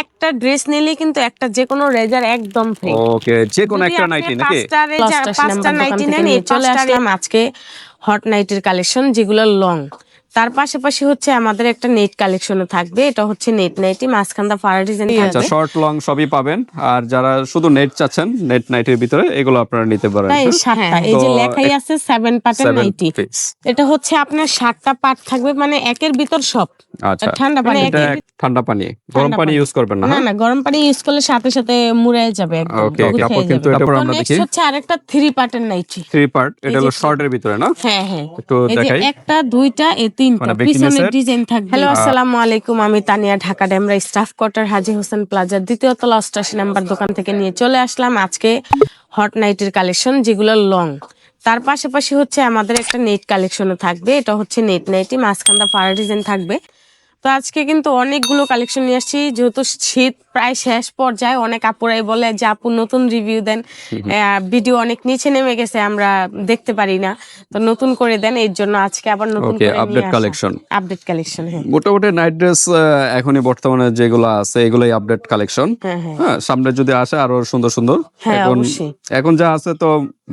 একটা ড্রেস নিলে কিন্তু একটা যে কোনো রেজার একদম ফ্রি। ওকে, যে কোনো একটা নাইটি নাকি? পাঁচটা নাইটি নেন, এই চলে আসলাম আজকে হট নাইটের কালেকশন যেগুলো লং। তার পাশাপাশি হচ্ছে আমাদের একটা নেট কালেকশনও থাকবে, এটা হচ্ছে নেট নাইটি, মাঝখানটা ফাড়া ডিজাইন আচ্ছা, থাকবে। শর্ট লং সবই পাবেন। আর যারা শুধু নেট চাচ্ছেন, নেট নাইটির ভিতরে এগুলো আপনারা নিতে পারেন। তাই সাতটা, এই যে লেখাই আছে 7 পার্টের নাইটি। এটা হচ্ছে আপনার 7টা পার্ট থাকবে, মানে একের ভিতর সব। আচ্ছা, ঠান্ডা পানি, এটা ঠান্ডা পানি, গরম পানি ইউজ করবেন না? না না, গরম পানি ইউজ করলে সাথে সাথে মুড়ে যাবে একদম। ওকে, কাপড় কিন্তু এটা পরে আমরা দেখি। হচ্ছে আরেকটা 3 পার্টের নাইটি। 3 পার্ট, এটা হলো শর্টের ভিতরে না? হ্যাঁ হ্যাঁ, একটু এই যে দেখাই। একটা দুইটা এই তিনটা মানে পিছনের ডিজাইন থাকবে। হ্যালো, আসসালামু আলাইকুম, আমি তানিয়া, ঢাকা ডেমরা স্টাফ কোয়ার্টার হাজী হোসেন প্লাজার 2য় তলা 88 নাম্বার দোকান থেকে নিয়ে চলে আসলাম আজকে হট নাইটের কালেকশন যেগুলো লং। তার পাশাপাশি হচ্ছে আমাদের একটা নেট কালেকশনও থাকবে, এটা হচ্ছে নেট নাইটি, মাঝখানটা ফাড়া ডিজাইন থাকবে। তো আজকে কিন্তু অনেকগুলো কালেকশন নিয়ে আসছি, যেহেতু শীত প্রায় শেষ পর্যায়ে, অনেক আপুরাই বলে যে আপু নতুন রিভিউ দেন, ভিডিও অনেক নিচে নেমে গেছে, আমরা দেখতে পারি না, তো নতুন করে দেন। এর জন্য আজকে আবার নতুন করে আপডেট কালেকশন। আপডেট কালেকশন, হ্যাঁ। মোটামুটি নাইট ড্রেস এখনই বর্তমানে যেগুলো আছে এগুলাই আপডেট কালেকশন। হ্যাঁ, সামনে যদি আসে আরো সুন্দর সুন্দর। এখন যা আছে তো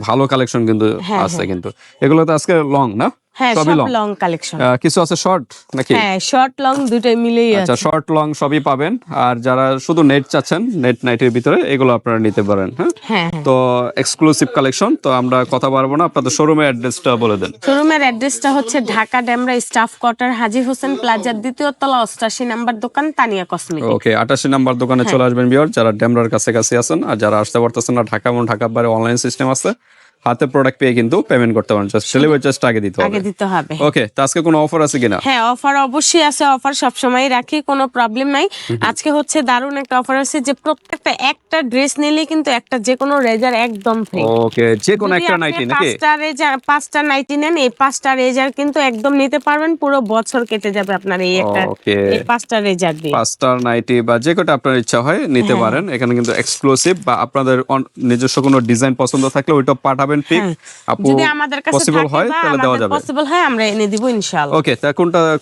ভালো কালেকশন কিন্তু আছে, কিন্তু এগুলো তো আজকে লং না? হ্যাঁ, সব লং কালেকশন। কিছু আছে শর্ট নাকি? হ্যাঁ, শর্ট লং দুটোই মিলেই আছে। আচ্ছা, শর্ট লং সবই পাবেন। আর যারা শুধু নেট চাচ্ছেন, নেট নাইটের ভিতরে এগুলো আপনারা নিতে পারেন। হ্যাঁ, তো এক্সক্লুসিভ কালেকশন। তো আমরা কথা বলবো না, আপনাদের শোরুমের অ্যাড্রেসটা বলে দেন। শোরুমের অ্যাড্রেসটা হচ্ছে ঢাকা ডেমরা স্টাফ কোয়ার্টার হাজী হোসেন প্লাজার 2য় তলা 88 নাম্বার দোকান, তানিয়া কসমেটিক। ওকে, 88 নাম্বার দোকানে চলে আসবেন ভিউয়ার, যারা ডেমরার কাছাকাছি আছেন। আর যারা আসতে পারতেছেন না, ঢাকা এবং ঢাকার বাইরে অনলাইন সিস্টেম আছে, হাতে প্রোডাক্ট পেয়ে কিন্তু পেমেন্ট করতে পারেন। জাস্ট ডেলিভারি চার্জটা আগে দিতে হবে। ওকে, তো আজকে কোনো অফার আছে কিনা? হ্যাঁ, অফার অবশ্যই আছে, অফার সব সময় রাখি, কোনো প্রবলেম নাই। আজকে হচ্ছে দারুণ একটা অফার আছে, যে প্রত্যেকটা একটা ড্রেস নিলে কিন্তু একটা যে কোনো রেজার একদম ফ্রি। ওকে, যে কোনো একটা নাইটি নাকি? 5টা নাইটি নেন, এই 5টা রেজার কিন্তু একদম নিতে পারবেন, পুরো বছর কেটে যাবে আপনার এই একটা, এই 5টা রেজার দিয়ে। 5টা নাইটি বা যে কোটা আপনার ইচ্ছা হয় নিতে পারেন। এখানে কিন্তু এক্সক্লুসিভ বা আপনাদের নিজস্ব কোনো ডিজাইন পছন্দ থাকলে ওইটা পাঠাবেন। যদি আমাদের কাছে পসিবল হয় তাহলে দেওয়া যাবে। পসিবল হয় আমরা এনে দিব ইনশাআল্লাহ। ওকে, তা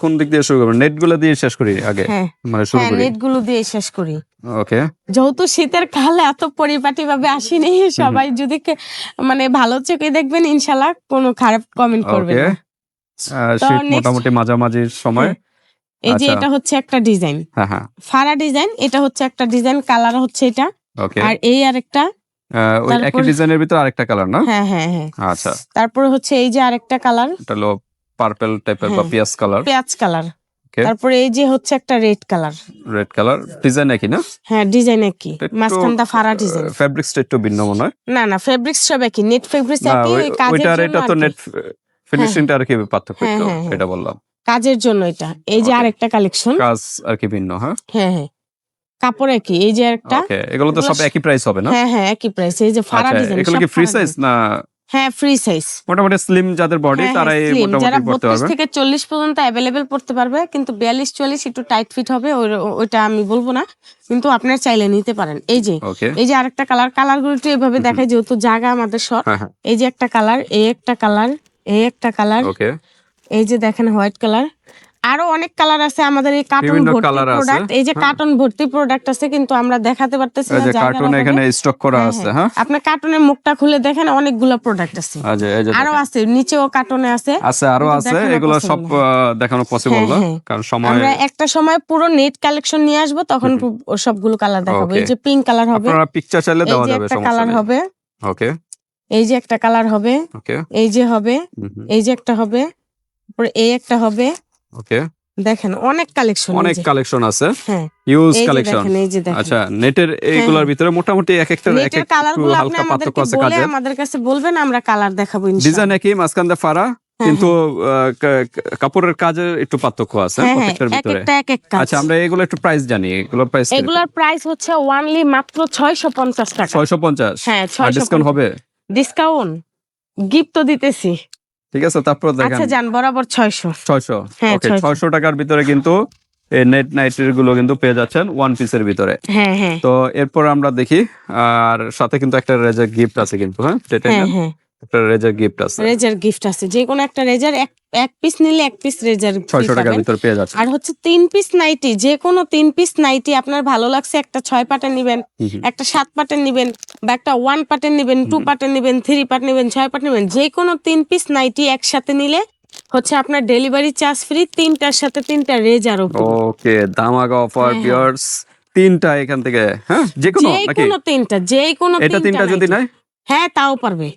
কোন দিক দিয়ে শুরু করবেন? নেটগুলো দিয়ে শেষ করি আগে, মানে শুরু করি। নেটগুলো দিয়ে শেষ করি। ওকে, যেহেতু শীতের কালে এত পরিপাটি ভাবে আসেনি, সবাই যদি মানে ভালো চোখে দেখবেন ইনশাআল্লাহ, কোনো খারাপ কমেন্ট করবেন না। শীত মোটামুটি মাঝামাঝির সময়। এই যে এটা হচ্ছে একটা ডিজাইন, হ্যাঁ, ফাড়া ডিজাইন। এটা হচ্ছে একটা ডিজাইন, কালার হচ্ছে এটা। আর এই আরেকটা, ওই একই ডিজাইনের ভিতর আরেকটা কালার না? হ্যাঁ হ্যাঁ হ্যাঁ। আচ্ছা, তারপর হচ্ছে এই যে আরেকটা কালার, এটা হলো পার্পল টাইপের বা পেঁয়াজ কালার। তারপরে এই যে হচ্ছে একটা রেড কালার, ডিজাইন একই না? হ্যাঁ, ডিজাইন একই, মাঝখানটা ফাড়া ডিজাইন। ফেব্রিক্সটা একটু ভিন্ন মনে হয়। না, ফেব্রিক্স সব একই, নেট ফেব্রিক্স একই, কাজের জন্য। এটা তো নেট ফিনিশিংটা আর কি পার্থক্য একটু, এটা বললাম কাজের জন্য এটা। এই যে আরেকটা কালেকশন, কাজ আর কি ভিন্ন। হ্যাঁ হ্যাঁ, কাপড় একই। এই যে একটা, ওকে, এগুলো তো সব একই প্রাইস হবে না? হ্যাঁ, একই প্রাইস। এই যে ফাড়া ডিজাইন, এগুলো কি ফ্রি সাইজ না? হ্যাঁ, ফ্রি সাইজ। মোটামুটি স্লিম যাদের বডি তারাই মোটামুটি যারা পড়তে 32 পারবে। থেকে 40 পর্যন্ত अवेलेबल পড়তে পারবে, কিন্তু 42-44 একটু টাইট ফিট হবে, ওইটা আমি বলবো না, কিন্তু আপনারা চাইলে নিতে পারেন। এই যে আরেকটা কালারগুলো একটু এভাবে দেখায়, যেহেতু জায়গা আমাদের শর্ট। এই যে একটা কালার, এই একটা কালার, এই একটা কালার, ওকে, এই যে দেখেন হোয়াইট কালার। আরো অনেক কালার আছে আমাদের এই কার্টুন ভর্তি প্রোডাক্ট। এই যে কার্টুন ভর্তি প্রোডাক্ট আছে, কিন্তু আমরা দেখাতে পারতেছি না, কার্টুন এখানে স্টক করা আছে। হ্যাঁ, আপনি কার্টুনের মুখটা খুলে দেখেন, অনেকগুলো প্রোডাক্ট আছে। আরো আছে, নিচেও কার্টুনে আছে, আরো আছে। এগুলো সব দেখানো পসিবল না, কারণ সময়। আমরা একটা সময় পুরো নেট কালেকশন নিয়ে আসবো, তখন সবগুলো কালার দেখাবো। এই যে পিঙ্ক কালার হবে, আপনারা পিকচার চাইলে দেওয়া যাবে, সমস্যা নেই। কালার হবে, ওকে, এই যে একটা কালার হবে, ওকে, এই যে হবে, এই যে একটা হবে, তারপরে এই একটা হবে, ওকে। দেখেন অনেক কালেকশন আছে, হিউজ কালেকশন। আচ্ছা, নেটের এইগুলোর ভিতরে মোটামুটি এক একটা কালারগুলো আপনি আমাদেরকে বলে আমাদের কাছে বলবেন, আমরা কালার দেখাবো ইনশাআল্লাহ। ডিজাইন একই, মাঝখান দিয়ে ফাড়া, কিন্তু কাপড়ের কাজের একটু পার্থক্য আছে প্রত্যেকটার ভিতরে। আচ্ছা, আমরা এগুলো একটু প্রাইস জানি। এগুলোর প্রাইস হচ্ছে ওয়ানলি মাত্র 650 টাকা। 650? হ্যাঁ, ডিসকাউন্ট হবে? ডিসকাউন্ট গিফট তো দিতেছি। ঠিক আছে, তারপর দেখেন। আচ্ছা, জান বরাবর 600। ওকে, 600 টাকার ভিতরে কিন্তু এই নেট নাইটের গুলো কিন্তু পেয়ে যাচ্ছেন ওয়ান পিসের ভিতরে। তো এরপর আমরা দেখি, আর সাথে কিন্তু একটা রেজার গিফট আছে কিন্তু। হ্যাঁ, একটা রেজার গিফট আছে, রেজার গিফট আছে, যে কোনো একটা রেজার এক পিস নিলে এক পিস রেজার 600 টাকার ভিতর পেয়ে যাচ্ছে। আর হচ্ছে 3 পিস নাইটি, যে কোনো 3 পিস নাইটি আপনার ভালো লাগছে, একটা 6 পাটের নিবেন, একটা 7 পাটের নিবেন, বা একটা 1 পাটের নিবেন, 2 পাটের নিবেন, 3 পাট নিবেন, 6 পাট নিবেন, যে কোনো 3 পিস নাইটি একসাথে নিলে হচ্ছে আপনার ডেলিভারি চার্জ ফ্রি, 3টার সাথে 3টা রেজার। ওকে, ধামাকা অফার ভিউয়ার্স, 3টা এখান থেকে, হ্যাঁ যে কোনো নাকি? যে কোনো এটা 3টা যদি নাই, হ্যাঁ তাও পারবে,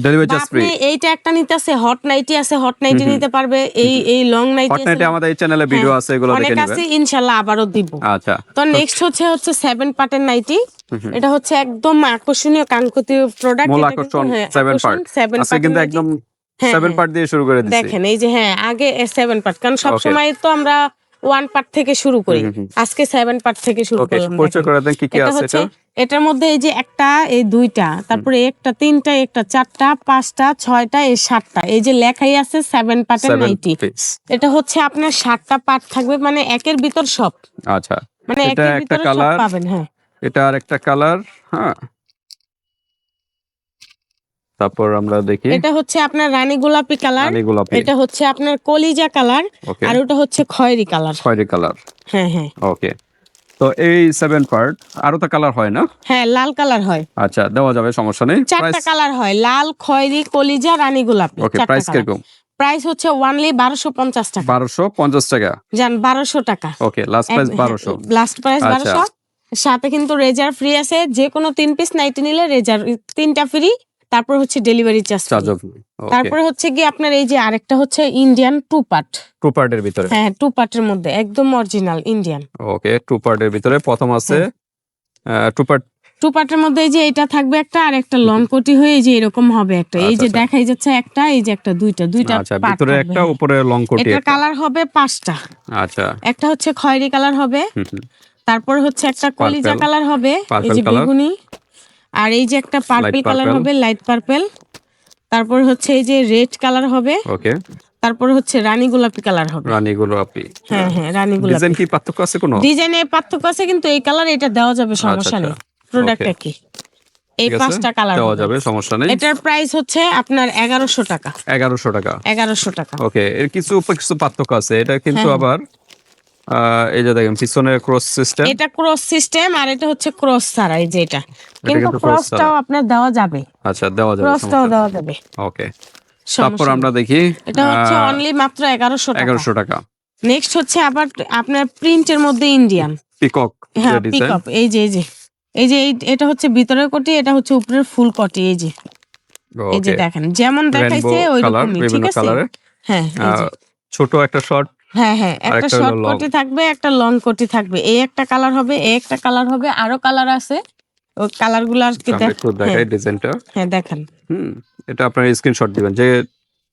ডেলিভারি চার্জ ফ্রি। এইটা একটা নিতে আছে, হট নাইটি আছে, হট নাইটি নিতে পারবে, এই লং নাইটি হট নাইটি আমাদের এই চ্যানেলে ভিডিও আছে, এগুলো দেখে নেবেন, আছে ইনশাআল্লাহ আবারও দিব। আচ্ছা, তো নেক্সট হচ্ছে 7 পার্টের নাইটি, এটা হচ্ছে একদম আকর্ষণীয় কাঙ্ক্ষিত প্রোডাক্ট, মূল আকর্ষণ 7 পার্ট আছে কিন্তু একদম 7 পার্ট দিয়ে শুরু করে দিয়েছি। দেখেন এই যে, হ্যাঁ আগে 7 পার্ট, কারণ সব সময় তো আমরা 1 পার্ট থেকে শুরু করি, আজকে 7 পার্ট থেকে শুরু করলাম। পরিচয় করে দেন কি কি আছে এটা? এটার মধ্যে এই যে একটা, এই 2টা, তারপরে একটা 3টা, একটা 4টা, 5টা, 6টা, এই 7টা, এই যে লেখাই আছে 7 পার্টের নাইটি। এটা হচ্ছে আপনার 7টা পার্ট থাকবে, মানে একের ভিতর সব। আচ্ছা, মানে এটা একের একটা ভিতর সব কালার পাবেন। হ্যাঁ, এটা আর একটা কালার, হ্যাঁ। তারপর আমরা দেখি, এটা হচ্ছে আপনার রানী গোলাপি কালার, এটা হচ্ছে আপনার কলিজা কালার, আর ওটা হচ্ছে খয়েরি কালার। হ্যাঁ হ্যাঁ, ওকে। তো এই 7 পার্ট আরো তো কালার হয় না? হ্যাঁ, লাল কালার হয়। আচ্ছা, দেওয়া যাবে, সমস্যা নেই। 4টা কালার হয়, লাল, খয়েরি, কলিজা, রানী গোলাপি। ওকে, প্রাইস কিরকম? প্রাইস হচ্ছে অনলি 1250 টাকা। 1250 টাকা, জান 1200 টাকা। ওকে, লাস্ট প্রাইস 1200। লাস্ট প্রাইস 1200, সাথে কিন্তু রেজার ফ্রি আছে, যে কোনো 3 পিস নাইটি নিলে রেজার 3টা ফ্রি, তারপর হচ্ছে ডেলিভারি চার্জ। তারপরে হচ্ছে কি আপনার এই যে আরেকটা হচ্ছে ইন্ডিয়ান 2 পার্টের ভিতরে, হ্যাঁ 2 পার্টের মধ্যে একদম অরিজিনাল ইন্ডিয়ান। ওকে, 2 পার্টের ভিতরে প্রথম আছে 2 পার্টের মধ্যে এই যে এটা থাকবে একটা, আর একটা লং কোটি হয়ে এই যে এরকম হবে একটা, এই যে দেখাই যাচ্ছে একটা, এই যে একটা, দুইটা আচ্ছা, ভিতরে একটা উপরে লং কোটি। এটা কালার হবে 5টা। আচ্ছা, একটা হচ্ছে খয়েরি কালার হবে, তারপর হচ্ছে একটা কলিজা কালার হবে, এই যে বেগুনি, আর এই যে একটা পার্পল কালার হবে, লাইট পার্পল, তারপর হচ্ছে এই যে রেড কালার হবে, ওকে, তারপর হচ্ছে রানী গোলাপি কালার হবে। হ্যাঁ হ্যাঁ, রানী গোলাপি। ডিজাইন কি পার্থক্য আছে? কোনো ডিজাইনে পার্থক্য আছে, কিন্তু এই কালার এটা দেওয়া যাবে, সমস্যা নেই, প্রোডাক্ট একই। এই 5টা কালার দেওয়া যাবে, সমস্যা নেই। এটার প্রাইস হচ্ছে আপনার 1100 টাকা। 1100 টাকা। ওকে, এর কিছু পার্থক্য আছে, এটা কিন্তু আবার এই যে দেখেন পিছনে ক্রস সিস্টেম, এটা ক্রস সিস্টেম, আর এটা হচ্ছে ক্রস ছাড়া, এই যে এটা কিন্তু ক্রসটাও আপনার দেওয়া যাবে। আচ্ছা, দেওয়া যাবে, ক্রসটাও দেওয়া যাবে। ওকে, তারপর আমরা দেখি, এটা হচ্ছে অনলি মাত্র 1100 টাকা। নেক্সট হচ্ছে আবার আপনার প্রিন্টের মধ্যে ইন্ডিয়ান পিকক। হ্যাঁ, পিকক, এই যে এটা হচ্ছে ভিতরের কোটি, এটা হচ্ছে উপরের ফুল কোটি, এই যে দেখেন যেমন দেখাইছে ওইরকমই, ঠিক আছে। হ্যাঁ, ছোট একটা শর্ট, হ্যাঁ হ্যাঁ, একটা শর্ট কোটি থাকবে, একটা লং কোটি থাকবে, এই একটা কালার হবে, এই একটা কালার হবে, আরো কালার আছে, ওই কালারগুলো আর কি দেখাই ডিজাইনটা। হ্যাঁ দেখেন, এটা আপনার স্ক্রিনশট দিবেন, যে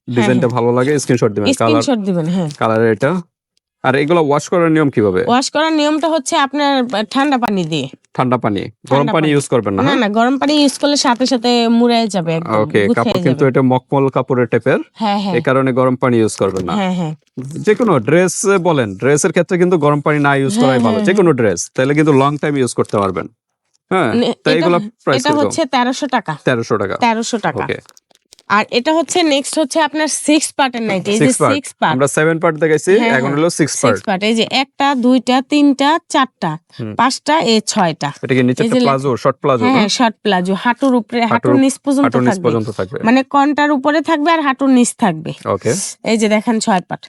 ডিজাইনটা ভালো লাগে স্ক্রিনশট দিবেন, হ্যাঁ কালার এটা। আর এগুলো ওয়াশ করার নিয়ম কিভাবে? ওয়াশ করার নিয়মটা হচ্ছে আপনার ঠান্ডা পানি দিয়ে। ঠান্ডা পানি, গরম পানি ইউজ করবেন না? না, গরম পানি ইউজ করলে সাথে সাথে মুড়ায় যাবে একদম। ওকে, কাপড় কিন্তু এটা মকমল কাপড়ের টাইপের, এই কারণে গরম পানি ইউজ করবেন না। যে কোনো ড্রেস বলেন, ড্রেসের ক্ষেত্রে কিন্তু গরম পানি না ইউজ করাই ভালো, যে কোনো ড্রেস, তাহলে কিন্তু লং টাইম ইউজ করতে পারবেন। হ্যাঁ, তাই এগুলো প্রাইস এটা হচ্ছে 1300 টাকা। 1300 টাকা। ওকে, আর এটা হচ্ছে নেক্সট হচ্ছে আপনার 6 পার্টের নাইটি, এই যে 6 পার্ট, আমরা 7 পার্ট দেখাইছি, এখন হলো 6 পার্ট। এই যে একটা, দুইটা, তিনটা, চারটা, 5টা, এই 6টা। এটা কি নিচে প্লাজো, শর্ট প্লাজো? হ্যাঁ, শর্ট প্লাজো, হাঁটুর উপরে, হাঁটুর নিচ পর্যন্ত থাকবে, মানে কন্টার উপরে থাকবে আর হাঁটুর নিচ থাকবে। ওকে, এই যে দেখেন 6 পার্ট।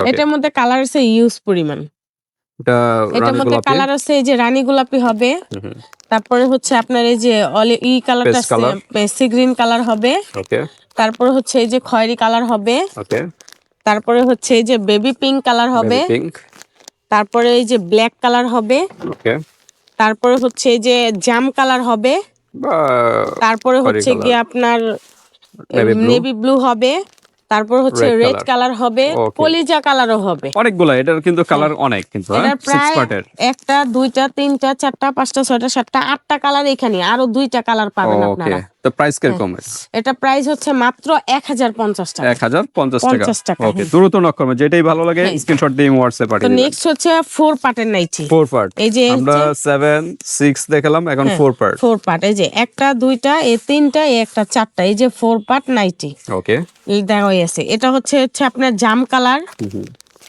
এটার মধ্যে কালার আছে ইউজ পরিমাণ, এটার মধ্যে কালার আছে, এই যে রানী গোলাপি হবে, তারপরে হচ্ছে আপনার এই যে ই কালারটা আছে, সি গ্রিন কালার হবে, ওকে, তারপরে হচ্ছে এই যে খয়েরি কালার হবে, ওকে, তারপরে হচ্ছে এই যে বেবি পিঙ্ক কালার হবে, তারপরে এই যে ব্ল্যাক কালার হবে, ওকে, তারপরে হচ্ছে এই যে জাম কালার হবে, তারপরে হচ্ছে কি আপনার নেভি ব্লু হবে, তারপর হচ্ছে রেড কালার হবে, কলিজা কালারও হবে, অনেকগুলা। এটার কিন্তু কালার অনেক, কিন্তু 6 পার্টের একটা, দুইটা, তিনটা, চারটা, পাঁচটা, ছয়টা, সাতটা, 8টা কালার, এখানে আরো 2টা কালার পাবেন আপনারা। তো প্রাইস কিরকম? এটা প্রাইস হচ্ছে মাত্র 1050 টাকা। 1050 টাকা। 50 টাকা। ওকে, দ্রুত নক করবেন, যেটাই ভালো লাগে স্ক্রিনশট দিয়ে হোয়াটসঅ্যাপ পাঠিয়ে তো দিবেন। নেক্সট হচ্ছে 4 পার্টের নাইটি। 4 পার্ট, এই যে আমরা 7 6 দেখালাম, এখন 4 পার্ট। 4 পার্ট, এই যে একটা দুইটা এই তিনটা এই একটা চারটা, এই যে 4 পার্ট নাইটি। ওকে, এই দেখা আছে, এটা হচ্ছে আপনার জাম কালার,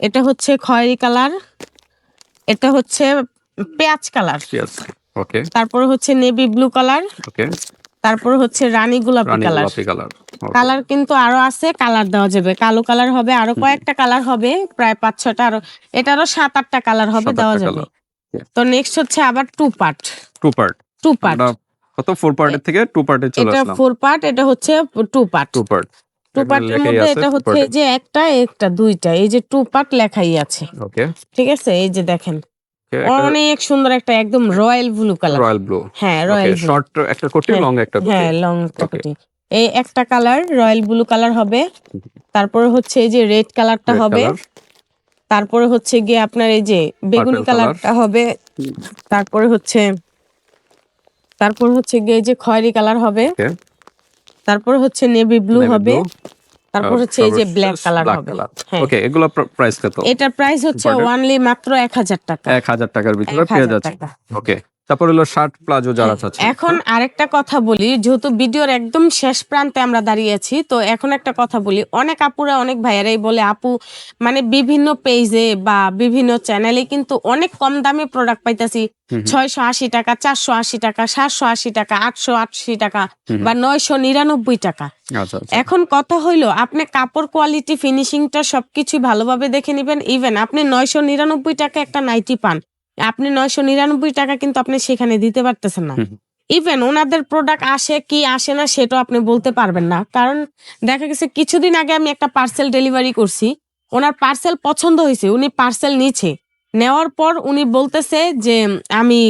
এটা হচ্ছে খয়েরি কালার, এটা হচ্ছে পেঁয়াজ কালার, ওকে, তারপর হচ্ছে নেভি ব্লু কালার, ওকে, তারপর হচ্ছে রানী গোলাপি কালার। কালার কিন্তু আরো আছে, কালার দেওয়া যাবে, কালো কালার হবে, আরো কয়েকটা কালার হবে, প্রায় 5-6টা, আরো এটারও 7-8টা কালার হবে, দেওয়া যাবে। তো নেক্সট হচ্ছে আবার 2 পার্ট। 2 পার্ট কত? 4 পার্টের থেকে 2 পার্টে চলে আসলাম। এটা 4 পার্ট, এটা হচ্ছে 2 পার্ট। 2 পার্ট, 2 পার্টের মধ্যে এটা হচ্ছে যে একটা দুইটা, এই যে 2 পার্ট লেখাই আছে। ওকে, ঠিক আছে, এই যে দেখেন অনেক সুন্দর একটা একদম royal blue colour. Royal blue, হ্যাঁ রয়্যাল ব্লু। শর্ট একটা কোটি, লং একটা কোটি। হ্যাঁ লং একটা কোটি। এই একটা কালার রয়্যাল ব্লু কালার হবে, তারপরে হচ্ছে এই যে রেড কালারটা হবে, তারপরে হচ্ছে গিয়ে আপনার এই যে বেগুনি কালারটা হবে, তারপরে হচ্ছে গিয়ে এই যে খয়েরি কালার হবে, তারপর হচ্ছে নেভি ব্লু হবে, তারপর হচ্ছে এই যে ব্ল্যাক কালার হবে। ওকে, এগুলো প্রাইস কত? এটার প্রাইস হচ্ছে অনলি মাত্র 1000 টাকা। 1000 টাকার ভিতরে পেয়ে যাচ্ছে। ওকে, তারপর হলো শার্ট প্লাজো যারা চাচ্ছে। এখন আরেকটা কথা বলি, যেহেতু ভিডিওর একদম শেষ প্রান্তে আমরা দাঁড়িয়ে আছি, তো এখন একটা কথা বলি, অনেক আপুরা অনেক ভাইয়ারাই বলে আপু মানে বিভিন্ন পেজে বা বিভিন্ন চ্যানেলে কিন্তু অনেক কম দামে প্রোডাক্ট পাইতাছি, 680 টাকা, 480 টাকা, 780 টাকা, 880 টাকা বা 999 টাকা। এখন কথা হইলো, আপনি কাপড় কোয়ালিটি ফিনিশিংটা সবকিছু ভালোভাবে দেখে নিবেন। ইভেন আপনি 999 টাকা একটা নাইটি পান, আপনি 999 টাকা কিন্তু আপনি সেখানে দিতে পারতেছেন না। ইভেন ওনাদের প্রোডাক্ট আসে কি আসে না সেটাও আপনি বলতে পারবেন না, কারণ দেখা গেছে কিছুদিন আগে আমি একটা পার্সেল ডেলিভারি করছি, ওনার পার্সেল পছন্দ হয়েছে, উনি পার্সেল নিচ্ছে, নেওয়ার পর উনি বলতেছে যে আমি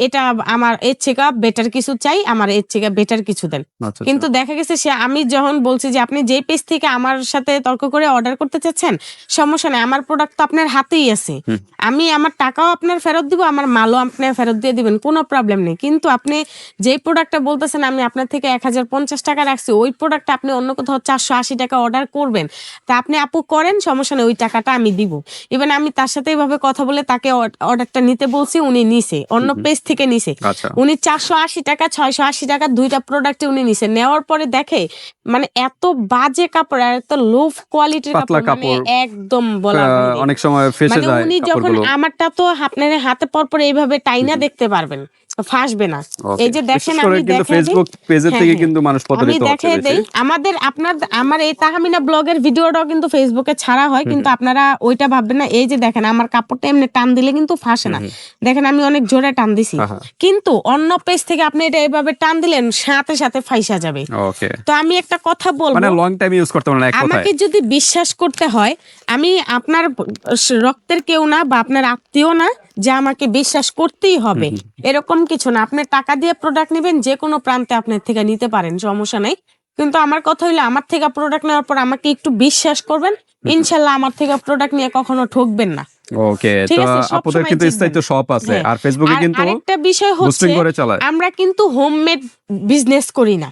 এটা আমার এর থেকে বেটার কিছু চাই, আমার এর থেকে বেটার কিছু দেন। কিন্তু দেখা গেছে সে, আমি যখন বলছি যে আপনি যে পেজ থেকে আমার সাথে তর্ক করে অর্ডার করতে চাচ্ছেন, সমস্যা নেই, আমার প্রোডাক্ট তো আপনার হাতেই আছে, আমি আমার টাকাও আপনার ফেরত দিব, আমার মালও আপনি ফেরত দিয়ে দিবেন, কোনো প্রবলেম নেই। কিন্তু আপনি যে প্রোডাক্টটা বলতেছেন আমি আপনার থেকে 1050 টাকা রাখছি, ওই প্রোডাক্টটা আপনি অন্য কোথাও 480 টাকা অর্ডার করবেন, তা আপনি আপু করেন, সমস্যা নেই, ওই টাকাটা আমি দিব। ইভেন আমি তার সাথে এইভাবে কথা বলে তাকে অর্ডারটা নিতে বলছি, উনি নিছে, অন্য পেজ থেকে নিছে, উনি 480 টাকা 680 টাকা দুইটা প্রোডাক্টে উনি নিছে। নেওয়ার পরে দেখে মানে এত বাজে কাপড় আর এত লো কোয়ালিটির কাপড়, মানে একদম বলা অনেক সময় ফেসে যায়। উনি যখন আমারটা তো আপনার হাতে পরপর এইভাবে টাইনা দেখতে পারবেন, ফাঁসবে না। এই যে দেখেন, আমি কিন্তু ফেসবুক পেজের থেকে কিন্তু মানুষ প্রতারিত হচ্ছে। আমি দেখে দেই, আমার এই তাহমিনা ব্লগের ভিডিওটাও কিন্তু ফেসবুকে ছাড়া হয়, কিন্তু আপনারা ওইটা ভাববেন না। এই যে দেখেন আমার কাপড়টা এমনি টান দিলে কিন্তু ফাঁসে না, দেখেন আমি অনেক জোরে টান দিছি, কিন্তু অন্য পেজ থেকে আপনি এটা এইভাবে টান দিলেন সাথে সাথে ফাইসা যাবে। তো আমি একটা কথা বলবো, মানে লং টাইম ইউজ করতে পারেন, আমাকে যদি বিশ্বাস করতে হয়, আমি আপনার রক্তের কেউ না বা আপনার আত্মীয় না যে আমাকে বিশ্বাস করতেই হবে, এরকম কিছু না। আপনি টাকা দিয়ে প্রোডাক্ট নেবেন, যে কোনো প্রান্তে আপনার থেকে নিতে পারেন, সমস্যা নেই। কিন্তু আমার কথা হইলো, আমার থেকে প্রোডাক্ট নেওয়ার পর আমাকে একটু বিশ্বাস করবেন, ইনশাল্লাহ আমার থেকে প্রোডাক্ট নিয়ে কখনো ঠকবেন না। ওকে, তো আপনাদের কিন্তু স্থায়িত্ব শপ আছে, আর ফেসবুকে কিন্তু আরেকটা বিষয় হচ্ছে আমরা কিন্তু হোমমেড বিজনেস করি না।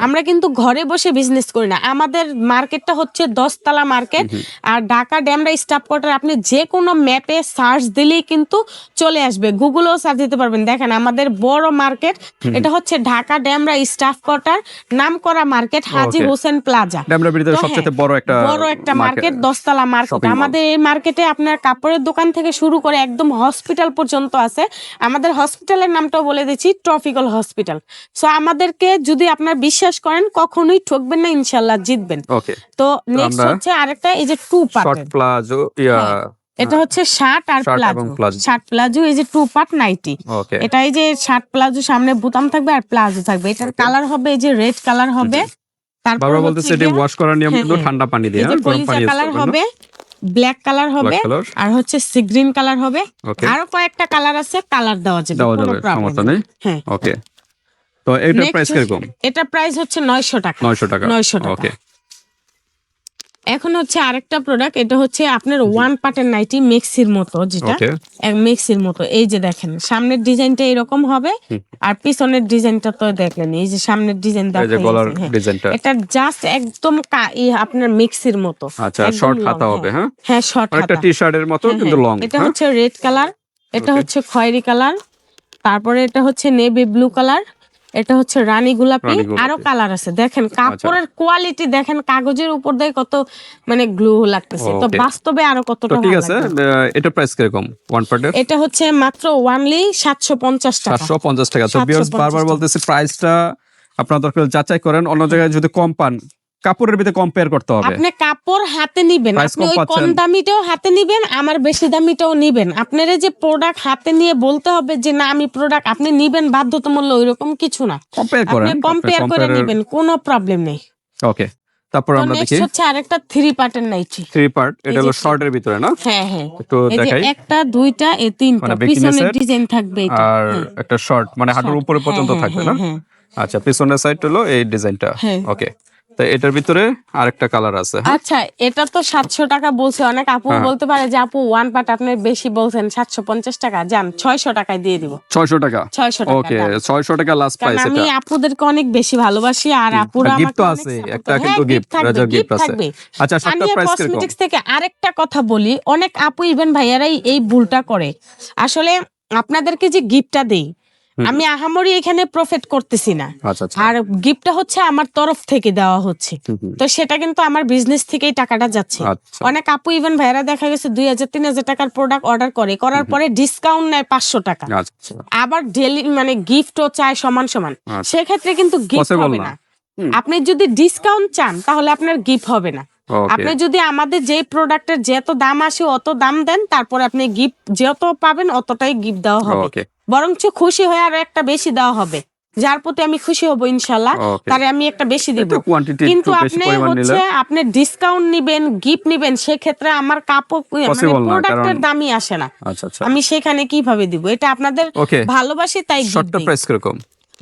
আমরা কিন্তু ঘরে বসে বিজনেস করি না। আমাদের মার্কেটটা হচ্ছে 10 তলা মার্কেট, আর ঢাকা ডেমরা স্টাফ কোয়ার্টার আপনি যে কোনো ম্যাপে সার্চ দিলেই কিন্তু চলে আসবে, গুগলেও সার্চ দিতে পারবেন। দেখেন আমাদের বড় মার্কেট, এটা হচ্ছে ঢাকা ডেমরা স্টাফ কোয়ার্টার, নামকরা মার্কেট, হাজী হোসেন প্লাজা, ডেমরার ভিতরে সবচেয়ে বড় একটা মার্কেট, 10 তলা মার্কেট। আমাদের এই মার্কেটে আপনার কাপড়ের দোকান থেকে শুরু করে একদম হসপিটাল পর্যন্ত আছে। আমাদের হসপিটালের নামটাও বলে দিচ্ছি, ট্রপিক্যাল হসপিটাল। সো আমাদেরকে যদি আপনার বিশ্বাস করেন, কখনোই ঠকবেন না, ইনশাআল্লাহ জিতবেন। তো নেক্সট হচ্ছে আরেকটা, এই যে 2 পার্ট শর্ট প্লাজো, এটা হচ্ছে শার্ট আর প্লাজো, শার্ট প্লাজো, এই যে 2 পার্ট নাইটি। এটা এই যে শার্ট প্লাজো, সামনে বোতাম থাকবে আর প্লাজো থাকবে। এটার কালার হবে এই যে রেড কালার হবে, তারপর বলতেছে এটা ওয়াশ করার নিয়ম কিন্তু ঠান্ডা পানি দিয়ে, গরম পানি কালার হবে, ব্ল্যাক কালার হবে, আর হচ্ছে সি গ্রিন কালার হবে, আরো কয়েকটা কালার আছে, কালার দেওয়া যাবে, কোনো প্রবলেম নেই। হ্যাঁ, ওকে। তো এটার প্রাইস কিরকম? এটা প্রাইস হচ্ছে 900 টাকা। 900 টাকা। ওকে। এখন হচ্ছে আরেকটা প্রোডাক্ট, এটা হচ্ছে আপনার ওয়ান পার্টের নাইটি মেক্সির মতো, যেটা ওকে মেক্সির মতো। এই যে দেখেন সামনের ডিজাইনটা এরকম হবে, আর পিছনের ডিজাইনটা তো দেখলেন, এই যে সামনের ডিজাইন এই যে গলার ডিজাইনটা এটা জাস্ট একদম আপনার মিক্সির মতো। আচ্ছা শর্ট হাতা হবে। হ্যাঁ হ্যাঁ শর্ট হাতা, একটা টি-শার্টের মতো কিন্তু লং। এটা হচ্ছে রেড কালার, এটা হচ্ছে খয়েরি কালার, তারপরে এটা হচ্ছে নেভি ব্লু কালার, এটা হচ্ছে রানী গোলাপি, আরো কালার আছে। দেখেন কাপড়ের কোয়ালিটি দেখেন, কাগজের উপর দিয়ে কত মানে গ্লো লাগতেছে, তো বাস্তবে আরো কতটা ঠিক আছে। এটা প্রাইস কিরকম ওয়ান পার্টের? এটা হচ্ছে মাত্র ওয়ানলি 750 টাকা। 750 টাকা। তো ভিউয়ার্স বারবার বলতেছি প্রাইসটা আপনারা দরকার যাচাই করেন, অন্য জায়গায় যদি কম পান কাপড়ের ভিতরে কম্পেয়ার করতে হবে। আপনি কাপড় হাতে নিবেন, আপনি ওই কম দামিটাও হাতে নিবেন, আমার বেশি দামিটাও নিবেন। আপনারা যে প্রোডাক্ট হাতে নিয়ে বলতে হবে যে না আমি প্রোডাক্ট আপনি নিবেন বাধ্যতামূলক, ওইরকম কিছু না। আপনি কম্পেয়ার করে নিবেন, কোনো প্রবলেম নেই। ওকে, তারপর আমরা দেখি হচ্ছে আরেকটা 3 পার্টের নাইটি। 3 পার্ট, এটা হলো শর্টের ভিতরে না? হ্যাঁ হ্যাঁ, একটু দেখাই। একটা দুইটা এই তিনটা পিছনের ডিজাইন থাকবে, এটা আর একটা শর্ট মানে হাঁটুর উপরে পর্যন্ত থাকবে না? আচ্ছা, পিছনের সাইড হলো এই ডিজাইনটা। ওকে, তো এটার ভিতরে আরেকটা কালার আছে। আচ্ছা, এটা তো 700 টাকা বলছে। অনেক আপু বলতে পারে যে আপু ওয়ান পার্ট আপনি বেশি বলছেন, 750 টাকা, যান 600 টাকায় দিয়ে দিব। 600 টাকা? 600 টাকা। ওকে, 600 টাকা লাস্ট প্রাইস। এটা আমি আপুদেরকে অনেক বেশি ভালোবাসি, আর আপুরা আমাকে গিফট আছে একটা, কিন্তু গিফট রাজার গিফট আছে। আচ্ছা, সবটা প্রাইস কিরকম? কসমেটিক্স থেকে আরেকটা কথা বলি, অনেক আপু ইভেন ভাইয়ারাই এই ভুলটা করে। আসলে আপনাদেরকে যে গিফটটা দেই, আমি আহামরি এখানে প্রফিট করতেছি না, আর গিফটটা হচ্ছে আমার তরফ থেকে দেওয়া হচ্ছে, তো সেটা কিন্তু আমার বিজনেস থেকেই টাকাটা যাচ্ছে। অনেক আপু ইভেন ভাইরা দেখা গেছে 2000-3000 টাকার প্রোডাক্ট অর্ডার করার পরে ডিসকাউন্ট নেয় 500 টাকা, আবার ডেলি মানে গিফটও চায় সমান সমান। সেক্ষেত্রে কিন্তু গিফট হবে না। আপনি যদি ডিসকাউন্ট চান তাহলে আপনার গিফট হবে না। আপনি যদি আমাদের যে প্রোডাক্টের যত দাম আসে অত দাম দেন, তারপরে আপনি গিফট যত পাবেন অতটাই গিফট দেওয়া হবে, বরঞ্চ খুশি হয়ে আরো একটা বেশি দেওয়া হবে। যার প্রতি আমি খুশি হব ইনশাআল্লাহ, তারে আমি একটা বেশি দিব। কিন্তু আপনি হচ্ছে আপনি ডিসকাউন্ট নিবেন, গিফট নিবেন, সেক্ষেত্রে আমার কাপড় মানে প্রোডাক্টের দামই আসে না। আমি সেখানে কিভাবে দিব? এটা আপনাদের ভালোবাসি তাই। শর্টটা প্রাইস কিরকম?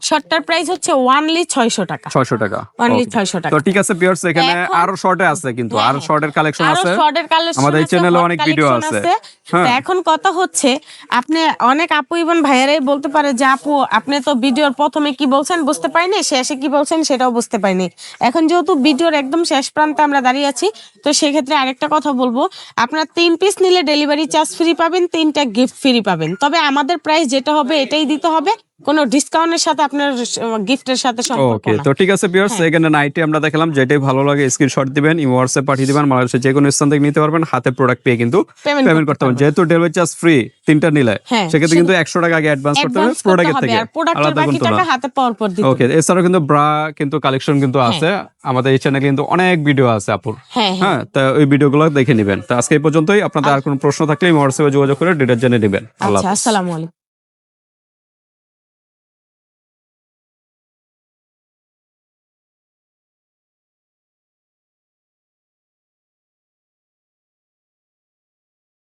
শর্টটার প্রাইস হচ্ছে ওয়ানলি 600 টাকা। 600 টাকা, ওয়ানলি 600 টাকা। তো ঠিক আছে ভিউয়ার্স, এখানে আরো শর্টে আছে, কিন্তু আরো শর্টের কালেকশন আছে, আমাদের এই চ্যানেলে অনেক ভিডিও আছে। এখন কথা হচ্ছে, আপনি অনেক আপু ইভেন ভাইয়ারাই বলতে পারে যে আপু আপনি তো ভিডিওর প্রথমে কি বলছেন বুঝতে পাইনি, শেষে কি বলছেন সেটাও বুঝতে পাইনি। এখন যেহেতু ভিডিওর একদম শেষ প্রান্তে আমরা দাঁড়িয়ে আছি, তো সেক্ষেত্রে আরেকটা কথা বলবো, আপনার 3 পিস নিলে ডেলিভারি চার্জ ফ্রি পাবেন, 3টা গিফট ফ্রি পাবেন। তবে আমাদের প্রাইস যেটা হবে এটাই দিতে হবে, কোনো ডিসকাউন্টের সাথে আপনার গিফটের সাথে সম্পর্ক না। তো ঠিক আছে ভিউয়ার্স, এখানে নাইটি আমরা দেখালাম, যেটাই ভালো লাগে স্ক্রিনশট দিবেন, ইমো হোয়াটসঅ্যাপ পাঠিয়ে দিবেন, বাংলাদেশের যে কোনো স্থান থেকে নিতে পারবেন, হাতে প্রোডাক্ট পেয়ে কিন্তু পেমেন্ট করতে পারবেন। যেহেতু ডেলিভারি চার্জ ফ্রি 3টা নিলে, সেক্ষেত্রে কিন্তু 100 টাকা আগে অ্যাডভান্স করতে হবে প্রোডাক্টের থেকে, আলাদা কিন্তু না। ওকে, এছাড়াও কিন্তু ব্রা কিন্তু কালেকশন কিন্তু আছে, আমাদের এই চ্যানেলে কিন্তু অনেক ভিডিও আছে আপুর। হ্যাঁ, তো ওই ভিডিওগুলো দেখে নেবেন। তো আজকে এই পর্যন্তই। আপনাদের আর কোনো প্রশ্ন থাকলে ইমো হোয়াটসঅ্যাপে যোগাযোগ করে ডিটেইলস জেনে নেবেন। আল্লাহ হাফেজ। আসসালামু আলাইকুম।